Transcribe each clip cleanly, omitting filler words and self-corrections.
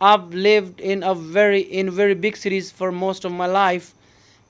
I've lived in very big cities for most of my life.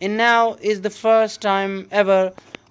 And now is the first time ever,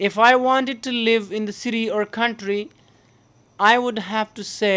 If I wanted to live in the city or country, I would have to say,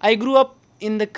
I grew up in the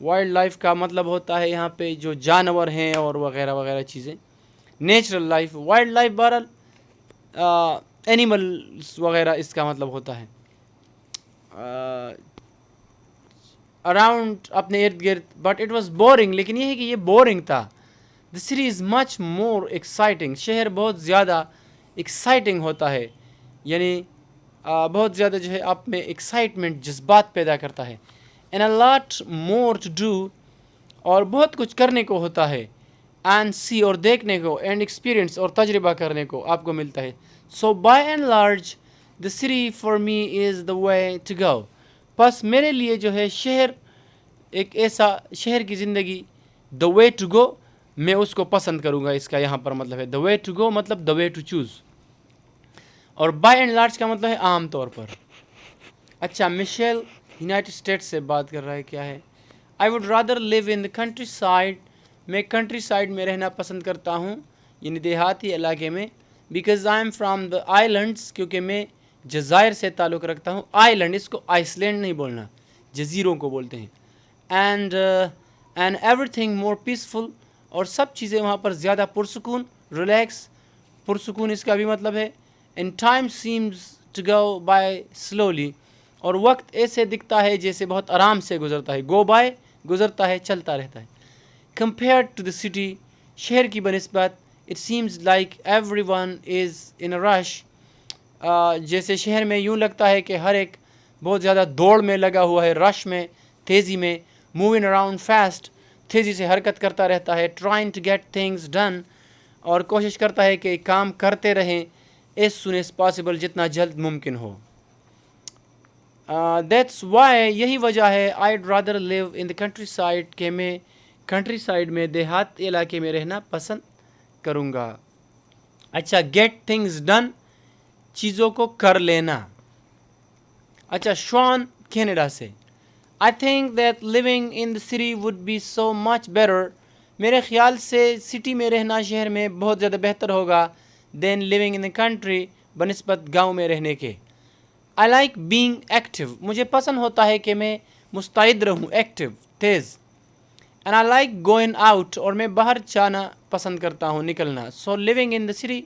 wild life کا مطلب ہوتا ہے یہاں پہ جو جانور ہیں اور وغیرہ وغیرہ چیزیں. نیچرل لائف، وائلڈ لائف بہرحال اینیملس وغیرہ اس کا مطلب ہوتا ہے. اراؤنڈ اپنے ارد گرد. بٹ اٹ واز بورنگ، لیکن یہ ہے کہ یہ بورنگ تھا. The city is much more exciting. شہر بہت زیادہ ایکسائٹنگ ہوتا ہے، یعنی بہت زیادہ جو ہے آپ میں ایکسائٹمنٹ، جذبات پیدا کرتا ہے. And a lot more to do, اور بہت کچھ کرنے کو ہوتا ہے. اینڈ سی، اور دیکھنے کو. اینڈ ایکسپیرئنس، اور تجربہ کرنے کو آپ کو ملتا ہے. So by and large the city for me is the way to go. بس میرے لیے جو ہے شہر ایک ایسا، شہر کی زندگی دا وے ٹو گو، میں اس کو پسند کروں گا. اس کا یہاں پر مطلب ہے دا وے ٹو گو مطلب دا وے ٹو چوز. اور بائی اینڈ لارج کا مطلب ہے عام طور پر. اچھا، مشیل یونائٹڈ اسٹیٹس سے بات کر رہا ہے. کیا ہے؟ I would rather live in the country side. میں کنٹری سائڈ میں رہنا پسند کرتا ہوں، یعنی دیہاتی علاقے میں. Because I am from the آئی لینڈس، کیونکہ میں جزائر سے تعلق رکھتا ہوں. آئی لینڈ، اس کو آئس لینڈ نہیں بولنا، جزیروں کو بولتے ہیں. And every thing more peaceful, اور سب چیزیں وہاں پر زیادہ پرسکون، ریلیکس. پرسکون اس کا بھی مطلب ہے. And time seems to go by slowly, اور وقت ایسے دکھتا ہے جیسے بہت آرام سے گزرتا ہے. گو بائی گزرتا ہے، چلتا رہتا ہے. کمپیئر ٹو دا سٹی، شہر کی بنسبت. It seems like everyone is in a rush. جیسے شہر میں یوں لگتا ہے کہ ہر ایک بہت زیادہ دوڑ میں لگا ہوا ہے، رش میں، تیزی میں. موونگ اراؤنڈ فاسٹ، تیزی سے حرکت کرتا رہتا ہے. Trying to get things done, اور کوشش کرتا ہے کہ کام کرتے رہیں ایز سون ایز پاسبل، جتنا جلد ممکن ہو. دیٹس وائی، یہی وجہ ہے. I'd rather live in the country side, کہ میں کنٹری سائڈ میں، دیہات علاقے میں رہنا پسند کروں گا. اچھا، گیٹ تھنگز ڈن، چیزوں کو کر لینا. اچھا، شون کینیڈا سے. I think that living in the city would be so much better. میرے خیال سے سٹی میں رہنا، شہر میں بہت زیادہ بہتر ہوگا دین لیونگ ان دا کنٹری، بنسبت گاؤں میں رہنے کے. آئی لائک بینگ ایکٹیو، مجھے پسند ہوتا ہے کہ میں مستعد رہوں، ایکٹیو، تیز. And I like going out, اور میں باہر جانا پسند کرتا ہوں، نکلنا. So living in the city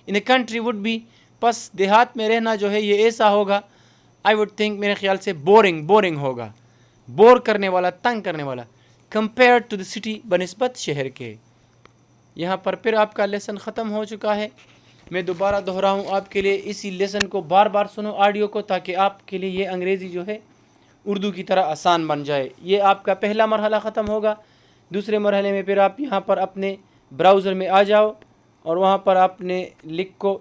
in the country would be, پس دیہات میں رہنا جو ہے یہ ایسا ہوگا. آئی وڈ تھنک، میرے خیال سے بورنگ ہوگا، بور کرنے والا، تنگ کرنے والا. کمپیئر ٹو دا سٹی، بنسبت شہر کے. یہاں پر پھر آپ کا لیسن ختم ہو چکا ہے. میں دوبارہ دہراؤں آپ کے لیے، اسی لیسن کو بار بار سنو آڈیو کو، تاکہ آپ کے لیے یہ انگریزی جو ہے اردو کی طرح آسان بن جائے. یہ آپ کا پہلا مرحلہ ختم ہوگا. دوسرے مرحلے میں پھر آپ یہاں پر اپنے براؤزر میں آ جاؤ، اور وہاں پر آپ نے لکھو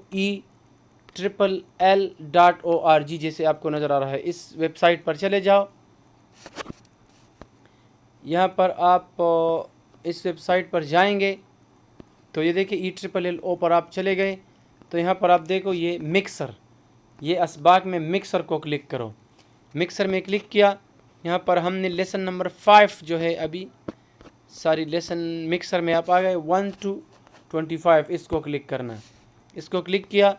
ELL.org، جیسے آپ کو نظر آ رہا ہے. اس ویب سائٹ پر چلے جاؤ. یہاں پر آپ اس ویب سائٹ پر جائیں گے تو یہ دیکھیں ELLO پر آپ چلے گئے. تو یہاں پر آپ دیکھو یہ مکسر، یہ اسباق میں مکسر کو کلک کرو. مکسر میں کلک کیا. یہاں پر ہم نے لیسن نمبر 5 جو ہے ابھی ساری لیسن مکسر میں آپ آ گئے 1 to 25، اس کو کلک کرنا. اس کو کلک کیا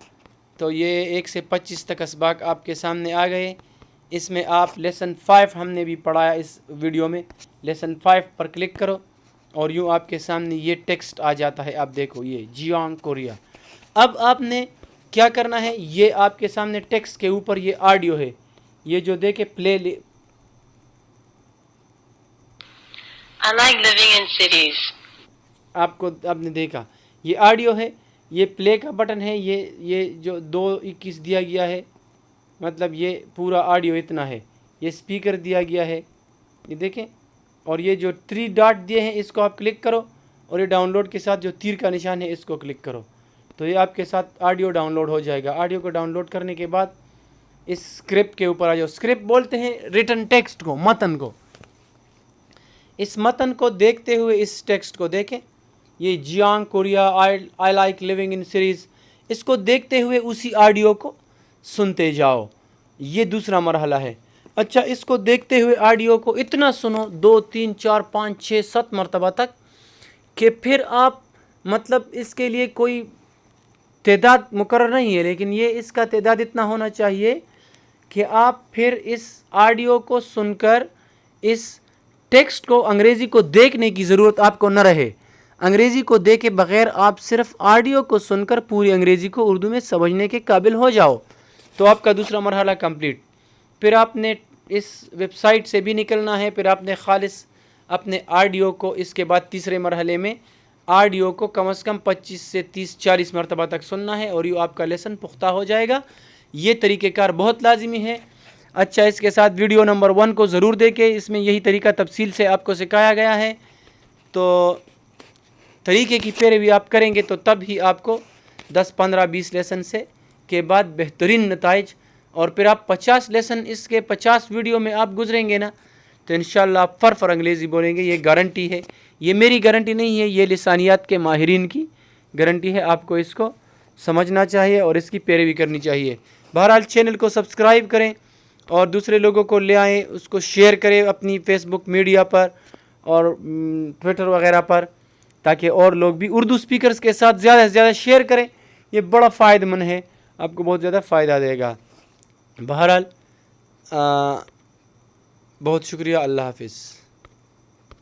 تو یہ 1 سے 25 تک اسباق آپ کے سامنے آ گئے. اس میں آپ لیسن 5 ہم نے بھی پڑھایا اس ویڈیو میں، لیسن 5 پر کلک کرو، اور یوں آپ کے سامنے یہ ٹیکسٹ آ جاتا ہے. آپ دیکھو یہ جیونگ کوریا. اب آپ نے کیا کرنا ہے، یہ آپ کے سامنے ٹیکسٹ کے اوپر یہ آڈیو ہے، یہ جو دیکھے پلے. I like living in cities. آپ نے دیکھا یہ آڈیو ہے، یہ پلے کا بٹن ہے. یہ جو 2:21 دیا گیا ہے، مطلب یہ پورا آڈیو اتنا ہے. یہ سپیکر دیا گیا ہے، یہ دیکھیں. اور یہ جو 3 ڈاٹ دیے ہیں اس کو آپ کلک کرو، اور یہ ڈاؤن لوڈ کے ساتھ جو تیر کا نشان ہے اس کو کلک کرو، تو یہ آپ کے ساتھ آڈیو ڈاؤن لوڈ ہو جائے گا. آڈیو کو ڈاؤن لوڈ کرنے کے بعد اس اسکرپٹ کے اوپر آ جاؤ. اسکرپٹ بولتے ہیں ریٹن ٹیکسٹ کو، متن کو. اس متن کو دیکھتے ہوئے اس ٹیکسٹ کو دیکھیں. یہ جیونگ Korea, I like living in series, اس کو دیکھتے ہوئے اسی آڈیو کو سنتے جاؤ. یہ دوسرا مرحلہ ہے. اچھا، اس کو دیکھتے ہوئے آڈیو کو اتنا سنو 2 3 4 5 6 7 مرتبہ تک، کہ پھر آپ مطلب اس کے لیے کوئی تعداد مقرر نہیں ہے، لیکن یہ اس کا تعداد اتنا ہونا چاہیے کہ آپ پھر اس آڈیو کو سن کر اس ٹیکسٹ کو انگریزی کو دیکھنے کی ضرورت آپ کو نہ رہے. انگریزی کو دیکھے بغیر آپ صرف آڈیو کو سن کر پوری انگریزی کو اردو میں سمجھنے کے قابل ہو جاؤ تو آپ کا دوسرا مرحلہ کمپلیٹ. پھر آپ نے اس ویب سائٹ سے بھی نکلنا ہے. پھر آپ نے خالص اپنے آڈیو کو اس کے بعد تیسرے مرحلے میں آڈیو کو کم از کم 25 سے 30-40 مرتبہ تک سننا ہے اور یہ آپ کا لیسن پختہ ہو جائے گا. یہ طریقہ کار بہت لازمی ہے. اچھا، اس کے ساتھ ویڈیو نمبر 1 کو ضرور دیکھیں. اس میں یہی طریقہ تفصیل سے آپ کو سکھایا گیا ہے. تو طریقے کی پیروی آپ کریں گے تو تب ہی آپ کو 10-15-20 لیسن سے کے بعد بہترین نتائج، اور پھر آپ 50 لیسن اس کے 50 ویڈیو میں آپ گزریں گے نا تو انشاءاللہ آپ فر انگریزی بولیں گے. یہ گارنٹی ہے. یہ میری گارنٹی نہیں ہے، یہ لسانیات کے ماہرین کی گارنٹی ہے. آپ کو اس کو سمجھنا چاہیے اور اس کی پیروی کرنی چاہیے. بہرحال چینل کو سبسکرائب کریں اور دوسرے لوگوں کو لے آئیں، اس کو شیئر کریں اپنی فیس بک میڈیا پر اور ٹویٹر وغیرہ پر، تاکہ اور لوگ بھی اردو سپیکرز کے ساتھ زیادہ سے زیادہ شیئر کریں. یہ بڑا فائدہ مند ہے، آپ کو بہت زیادہ فائدہ دے گا. بہرحال بہت شکریہ. اللہ حافظ.